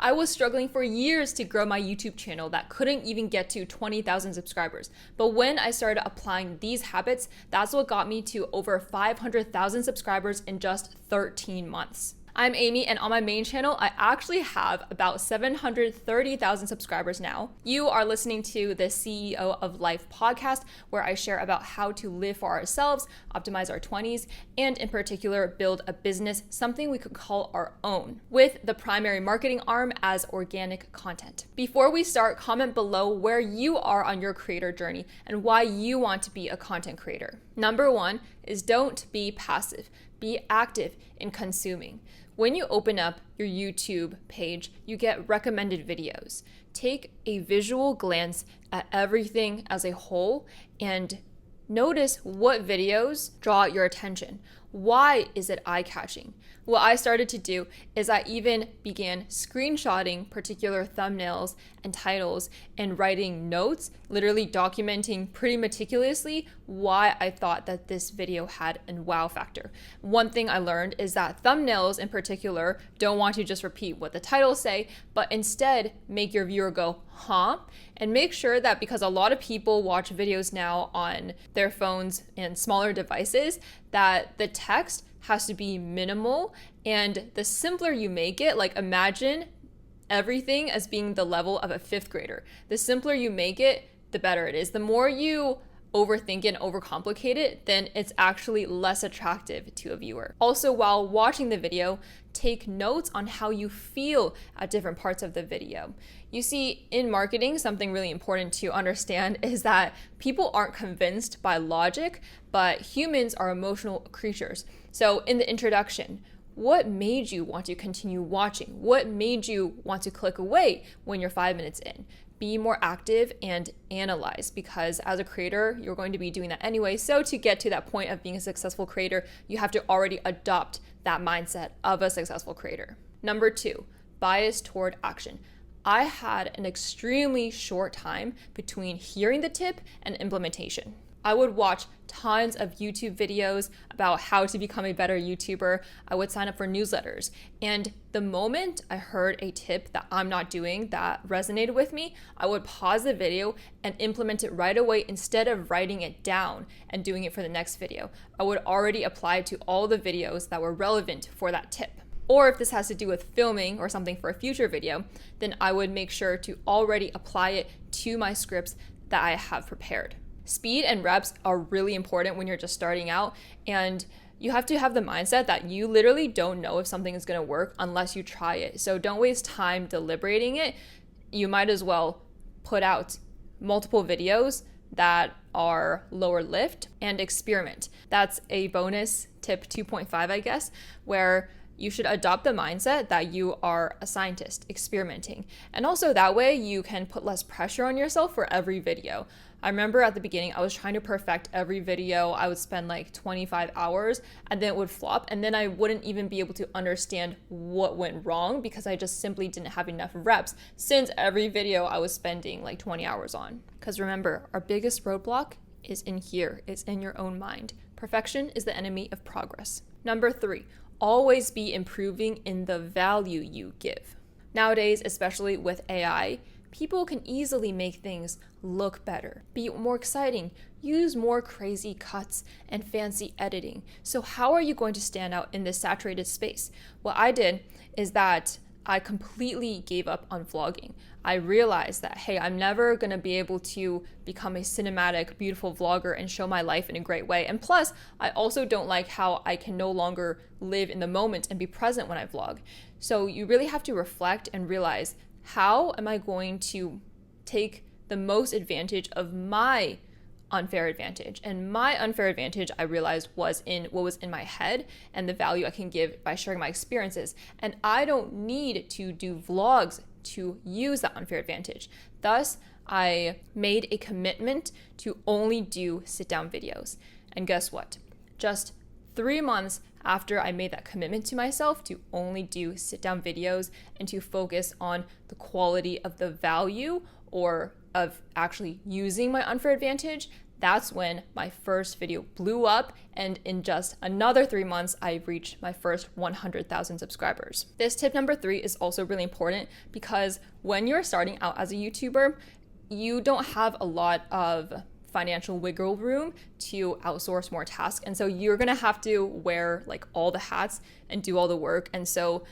I was struggling for years to grow my YouTube channel that couldn't even get to 20,000 subscribers. But when I started applying these habits, that's what got me to over 500,000 subscribers in just 13 months. I'm Amy, and on my main channel, I actually have about 730,000 subscribers now. You are listening to the CEO of Life podcast, where I share about how to live for ourselves, optimize our 20s, and in particular, build a business, something we could call our own, with the primary marketing arm as organic content. Before we start, comment below where you are on your creator journey and why you want to be a content creator. Number one is don't be passive. Be active in consuming. When you open up your YouTube page, you get recommended videos. Take a visual glance at everything as a whole and notice what videos draw out your attention. Why is it eye-catching? What I started to do is I even began screenshotting particular thumbnails and titles and writing notes, literally documenting pretty meticulously why I thought that this video had a wow factor. One thing I learned is that thumbnails in particular don't want to just repeat what the titles say, but instead make your viewer go, huh? And make sure that, because a lot of people watch videos now on their phones and smaller devices, that the text has to be minimal, and the simpler you make it, like imagine everything as being the level of a fifth grader. The simpler you make it, the better it is. The more you overthink it and overcomplicate it, then it's actually less attractive to a viewer. Also, while watching the video, take notes on how you feel at different parts of the video. You see, in marketing, something really important to understand is that people aren't convinced by logic, but humans are emotional creatures. So in the introduction, what made you want to continue watching? What made you want to click away when you're 5 minutes in? Be more active and analyze, because as a creator, you're going to be doing that anyway. So to get to that point of being a successful creator, you have to already adopt that mindset of a successful creator. Number two, bias toward action. I had an extremely short time between hearing the tip and implementation. I would watch tons of YouTube videos about how to become a better YouTuber. I would sign up for newsletters. And the moment I heard a tip that I'm not doing that resonated with me, I would pause the video and implement it right away instead of writing it down and doing it for the next video. I would already apply it to all the videos that were relevant for that tip. Or if this has to do with filming or something for a future video, then I would make sure to already apply it to my scripts that I have prepared. Speed and reps are really important when you're just starting out, and you have to have the mindset that you literally don't know if something is going to work unless you try it. So don't waste time deliberating it. You might as well put out multiple videos that are lower lift and experiment. That's a bonus tip 2.5, I guess, where you should adopt the mindset that you are a scientist experimenting. And also that way you can put less pressure on yourself for every video. I remember at the beginning, I was trying to perfect every video. I would spend like 25 hours and then it would flop. And then I wouldn't even be able to understand what went wrong because I just simply didn't have enough reps, since every video I was spending like 20 hours on. Because remember, our biggest roadblock is in here. It's in your own mind. Perfection is the enemy of progress. Number three, always be improving in the value you give. Nowadays, especially with AI, people can easily make things look better, be more exciting, use more crazy cuts and fancy editing. So how are you going to stand out in this saturated space? What I did is that I completely gave up on vlogging. I realized that, hey, I'm never going to be able to become a cinematic, beautiful vlogger and show my life in a great way. And plus, I also don't like how I can no longer live in the moment and be present when I vlog. So you really have to reflect and realize, how am I going to take the most advantage of my unfair advantage? And my unfair advantage, I realized, was in what was in my head and the value I can give by sharing my experiences. And I don't need to do vlogs to use that unfair advantage. Thus, I made a commitment to only do sit-down videos. And guess what? Just 3 months after I made that commitment to myself to only do sit-down videos and to focus on the quality of the value or of actually using my unfair advantage, That's when my first video blew up, and in just another 3 months, I reached my first 100,000 subscribers. This tip number 3 is also really important because when you're starting out as a YouTuber, you don't have a lot of financial wiggle room to outsource more tasks. And so you're gonna have to wear like all the hats and do all the work. And so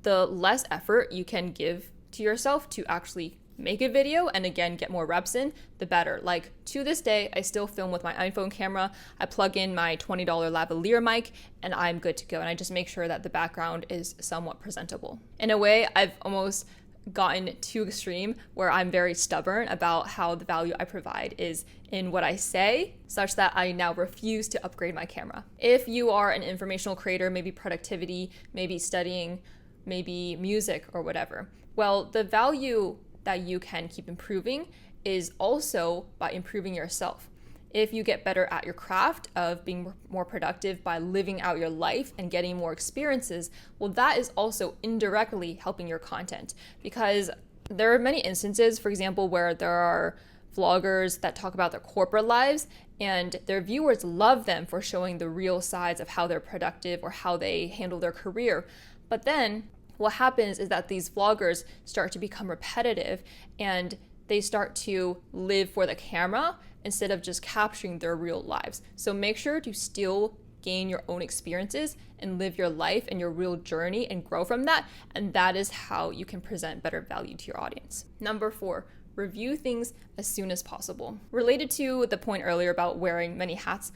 the less effort you can give to yourself to actually make a video and again get more reps in, the better. Like to this day, I still film with my iPhone camera. I plug in my $20 lavalier mic and I'm good to go. And I just make sure that the background is somewhat presentable. In a way, I've almost gotten too extreme where I'm very stubborn about how the value I provide is in what I say, such that I now refuse to upgrade my camera. If you are an informational creator, maybe productivity, maybe studying, maybe music or whatever, well, the value that you can keep improving is also by improving yourself. If you get better at your craft of being more productive by living out your life and getting more experiences, well, that is also indirectly helping your content, because there are many instances, for example, where there are vloggers that talk about their corporate lives and their viewers love them for showing the real sides of how they're productive or how they handle their career. But then what happens is that these vloggers start to become repetitive and they start to live for the camera instead of just capturing their real lives. So make sure to still gain your own experiences and live your life and your real journey and grow from that. And that is how you can present better value to your audience. Number 4, review things as soon as possible. Related to the point earlier about wearing many hats,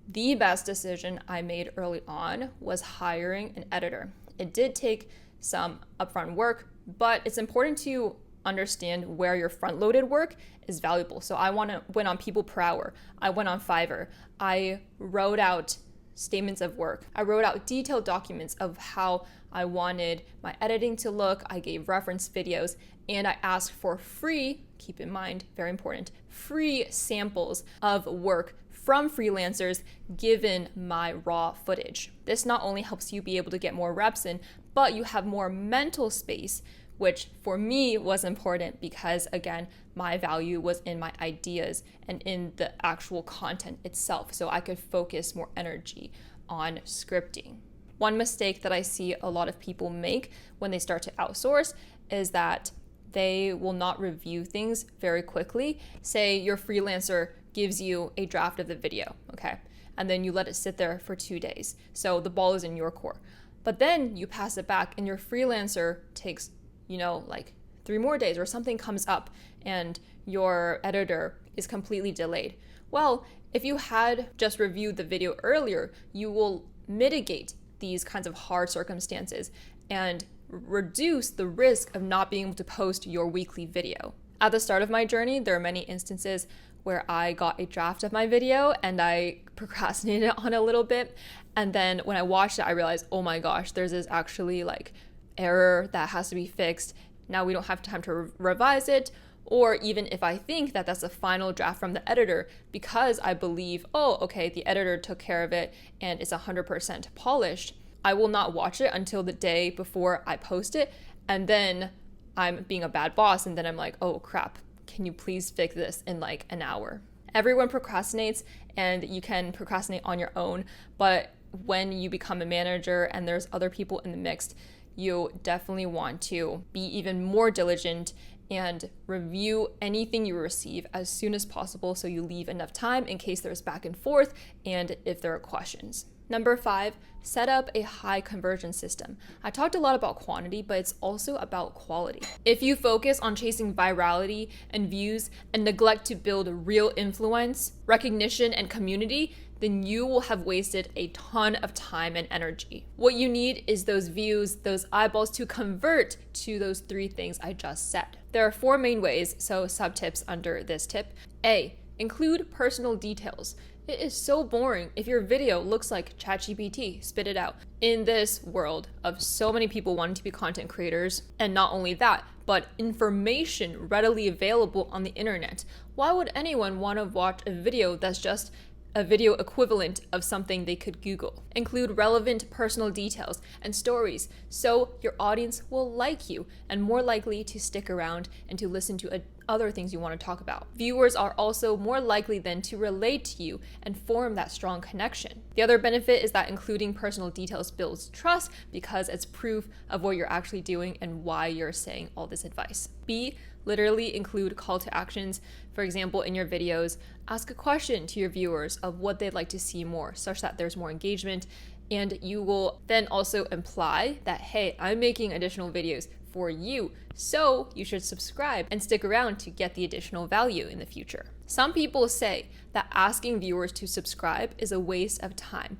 the best decision I made early on was hiring an editor. It did take some upfront work, but it's important to understand where your front-loaded work is valuable. So I went on people per hour. I went on Fiverr. I wrote out statements of work. I wrote out detailed documents of how I wanted my editing to look. I gave reference videos and I asked for free, keep in mind, very important, free samples of work from freelancers given my raw footage. This not only helps you be able to get more reps in, but you have more mental space, which for me was important because, again, my value was in my ideas and in the actual content itself, so I could focus more energy on scripting. One mistake that I see a lot of people make when they start to outsource is that they will not review things very quickly. Say your freelancer gives you a draft of the video, okay? And then you let it sit there for 2 days. So the ball is in your court. But then you pass it back and your freelancer takes, like 3 more days or something comes up and your editor is completely delayed. Well, if you had just reviewed the video earlier, you will mitigate these kinds of hard circumstances and reduce the risk of not being able to post your weekly video. At the start of my journey, there are many instances where I got a draft of my video and I procrastinated on it a little bit. And then when I watched it, I realized, oh my gosh, there's this actually like error that has to be fixed. Now we don't have time to revise it. Or even if I think that that's a final draft from the editor, because I believe, oh, okay, the editor took care of it and it's 100% polished, I will not watch it until the day before I post it. And then I'm being a bad boss. And then I'm like, oh crap, can you please fix this in like an hour? Everyone procrastinates and you can procrastinate on your own. But when you become a manager and there's other people in the mix, you definitely want to be even more diligent and review anything you receive as soon as possible so you leave enough time in case there's back and forth and if there are questions. Number 5, set up a high conversion system. I talked a lot about quantity, but it's also about quality. If you focus on chasing virality and views and neglect to build real influence, recognition, and community, then you will have wasted a ton of time and energy. What you need is those views, those eyeballs to convert to those 3 things I just said. There are 4 main ways, so sub-tips under this tip. A, include personal details. It is so boring if your video looks like ChatGPT, spit it out. In this world of so many people wanting to be content creators, and not only that, but information readily available on the internet, why would anyone want to watch a video that's just a video equivalent of something they could Google? Include relevant personal details and stories so your audience will like you and more likely to stick around and to listen to other things you want to talk about. Viewers are also more likely then to relate to you and form that strong connection. The other benefit is that including personal details builds trust because it's proof of what you're actually doing and why you're saying all this advice. B, literally include call to actions. For example, in your videos, ask a question to your viewers of what they'd like to see more, such that there's more engagement. And you will then also imply that, hey, I'm making additional videos for you, so you should subscribe and stick around to get the additional value in the future. Some people say that asking viewers to subscribe is a waste of time.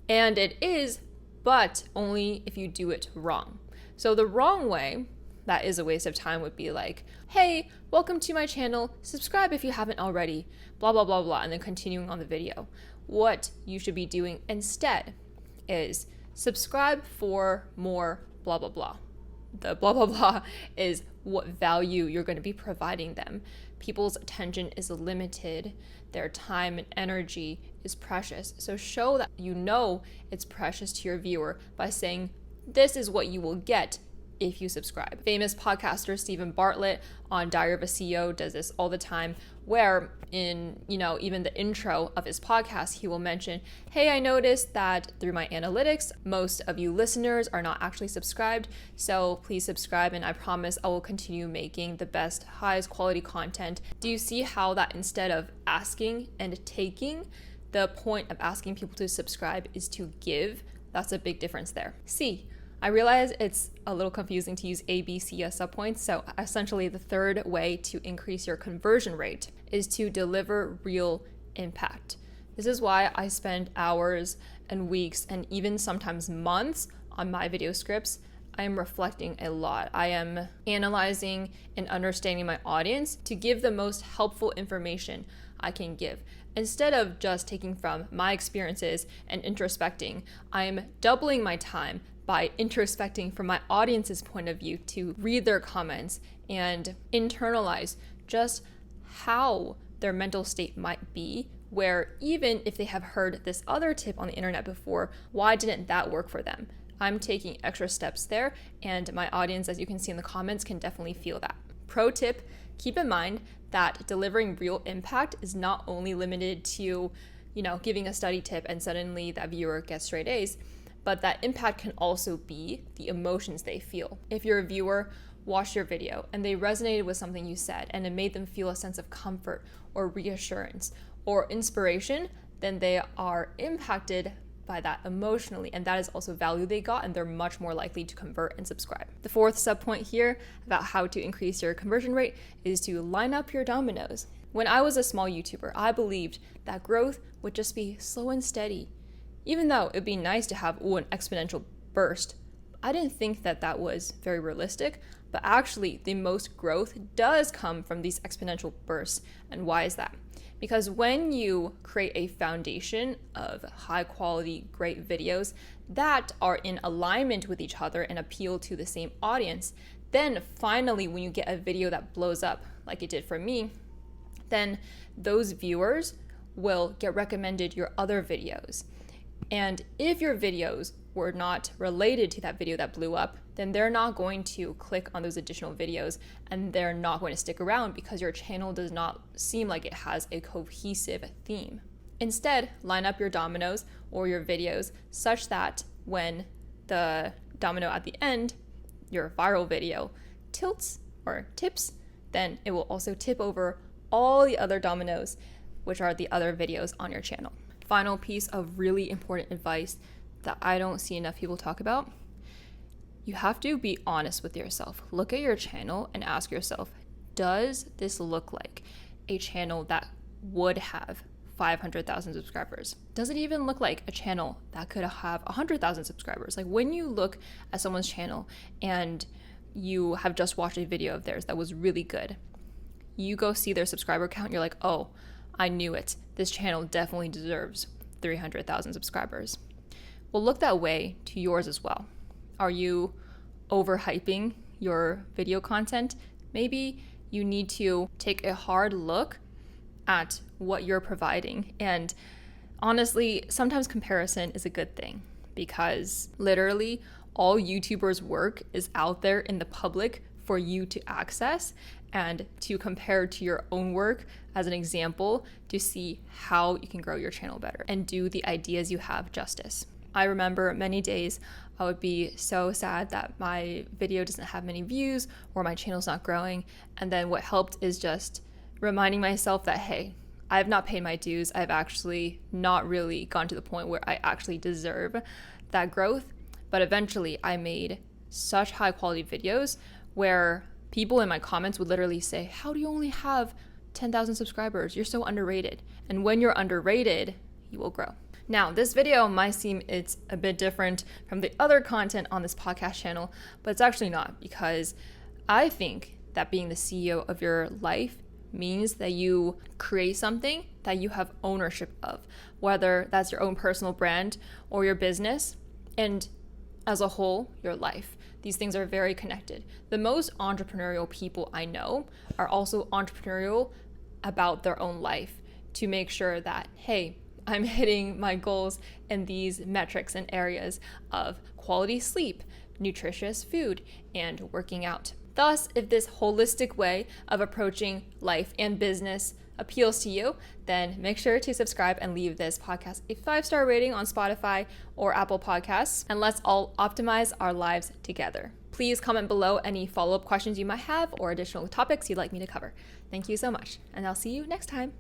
And it is, but only if you do it wrong. So the wrong way that is a waste of time would be like, hey, welcome to my channel, subscribe if you haven't already, blah, blah, blah, blah, and then continuing on the video. What you should be doing instead is subscribe for more blah, blah, blah. The blah, blah, blah is what value you're going to be providing them. People's attention is limited. Their time and energy is precious. So show that you know it's precious to your viewer by saying, this is what you will get if you subscribe. Famous podcaster Stephen Bartlett on Diary of a CEO does this all the time, where in, even the intro of his podcast, he will mention, hey, I noticed that through my analytics, most of you listeners are not actually subscribed. So please subscribe, and I promise I will continue making the best, highest quality content. Do you see how that instead of asking and taking, the point of asking people to subscribe is to give? That's a big difference there. C, I realize it's a little confusing to use A, B, C as subpoints. So essentially the third way to increase your conversion rate is to deliver real impact. This is why I spend hours and weeks and even sometimes months on my video scripts. I am reflecting a lot. I am analyzing and understanding my audience to give the most helpful information I can give. Instead of just taking from my experiences and introspecting, I am doubling my time by introspecting from my audience's point of view to read their comments and internalize just how their mental state might be, where even if they have heard this other tip on the internet before, why didn't that work for them? I'm taking extra steps there, and my audience, as you can see in the comments, can definitely feel that. Pro tip, keep in mind that delivering real impact is not only limited to, giving a study tip and suddenly that viewer gets straight A's, but that impact can also be the emotions they feel. If your viewer watched your video and they resonated with something you said and it made them feel a sense of comfort or reassurance or inspiration, then they are impacted by that emotionally, and that is also value they got, and they're much more likely to convert and subscribe. The fourth subpoint here about how to increase your conversion rate is to line up your dominoes. When I was a small YouTuber, I believed that growth would just be slow and steady. Even though it'd be nice to have an exponential burst, I didn't think that was very realistic, but actually the most growth does come from these exponential bursts. And why is that? Because when you create a foundation of high quality, great videos that are in alignment with each other and appeal to the same audience, then finally when you get a video that blows up like it did for me, then those viewers will get recommended your other videos. And if your videos were not related to that video that blew up, then they're not going to click on those additional videos, and they're not going to stick around because your channel does not seem like it has a cohesive theme. Instead, line up your dominoes or your videos such that when the domino at the end, your viral video, tilts or tips, then it will also tip over all the other dominoes, which are the other videos on your channel. Final piece of really important advice that I don't see enough people talk about. You have to be honest with yourself. Look at your channel and ask yourself, does this look like a channel that would have 500,000 subscribers? Does it even look like a channel that could have 100,000 subscribers? Like when you look at someone's channel and you have just watched a video of theirs that was really good, you go see their subscriber count, you're like, oh, I knew it. This channel definitely deserves 300,000 subscribers. Well, look that way to yours as well. Are you overhyping your video content? Maybe you need to take a hard look at what you're providing. And honestly, sometimes comparison is a good thing because literally all YouTubers' work is out there in the public for you to access and to compare to your own work as an example to see how you can grow your channel better and do the ideas you have justice. I remember many days I would be so sad that my video doesn't have many views or my channel's not growing. And then what helped is just reminding myself that, hey, I have not paid my dues. I've actually not really gone to the point where I actually deserve that growth. But eventually I made such high quality videos where people in my comments would literally say, how do you only have 10,000 subscribers? You're so underrated. And when you're underrated, you will grow. Now, this video might seem it's a bit different from the other content on this podcast channel, but it's actually not, because I think that being the CEO of your life means that you create something that you have ownership of, whether that's your own personal brand or your business, and as a whole, your life. These things are very connected. The most entrepreneurial people I know are also entrepreneurial about their own life to make sure that, hey, I'm hitting my goals in these metrics and areas of quality sleep, nutritious food, and working out. Thus, if this holistic way of approaching life and business appeals to you, then make sure to subscribe and leave this podcast a 5-star rating on Spotify or Apple Podcasts, and let's all optimize our lives together. Please comment below any follow-up questions you might have or additional topics you'd like me to cover. Thank you so much, and I'll see you next time.